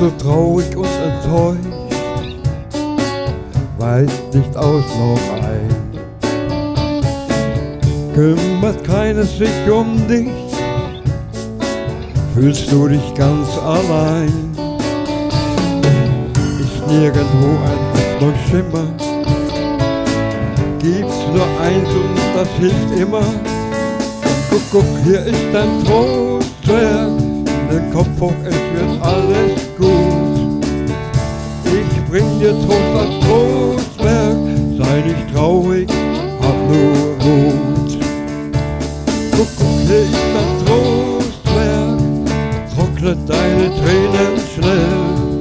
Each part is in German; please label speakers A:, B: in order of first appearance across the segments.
A: du traurig und enttäuscht, weißt nicht aus noch ein. Kümmert keines sich um dich, fühlst du dich ganz allein. Ist nirgendwo ein Hoffnungsschimmer, gibt's nur eins und das hilft immer. Guck, guck, hier ist dein Trostwerk, den Kopf hoch, es wird alles gut. Ich bring dir Trost als Trostwerk, sei nicht traurig, hab nur Mut. Guck, guck, hier ist dein Trostwerk, trockne deine Tränen schnell.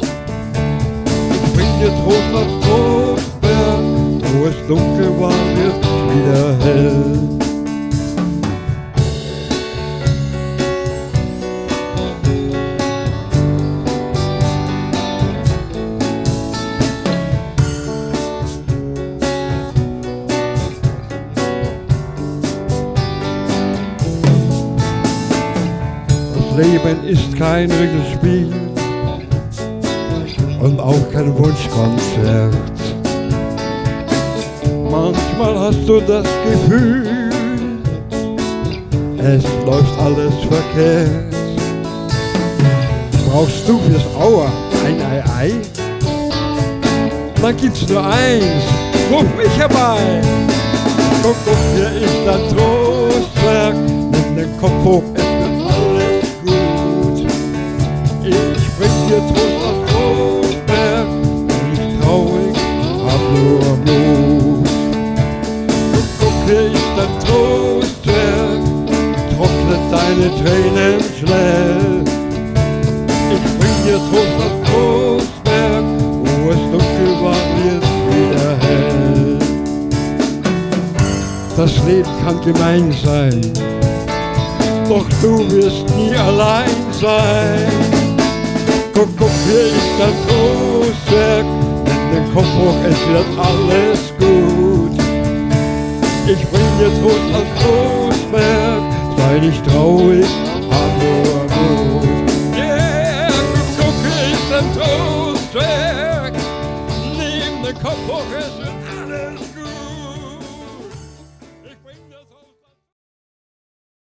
A: Ich bring dir Trost als Trostwerk, wo es dunkel war, wird wieder hell. Leben ist kein Ringelspiel und auch kein Wunschkonzert. Manchmal hast du das Gefühl, es läuft alles verkehrt. Brauchst du fürs Auer ein Ei? Dann gibt's nur eins, ruf mich herbei. Guck, guck, hier ist dein Trostwerk, nimm den Kopf hoch, es wird alles gut. Ich bring dir Trost als Trostwerk, bin nicht traurig, hab nur Mut. Guck, guck, hier ist dein Trostwerk, trockne deine Tränen schnell. Ich bring dir Trost als Trostwerk, wo es dunkel war, wird wieder hell. Das Leben kann gemein sein, doch du wirst nie allein sein. Guck, guck, hier ist dein Trostwerk, nimm den Kopf hoch, es wird alles gut. Ich bring dir Trost als Trostwerk, sei nicht traurig, hab nur Mut. Yeah, guck, guck, hier ist dein Trostwerk, nimm den Kopf hoch, es wird alles gut.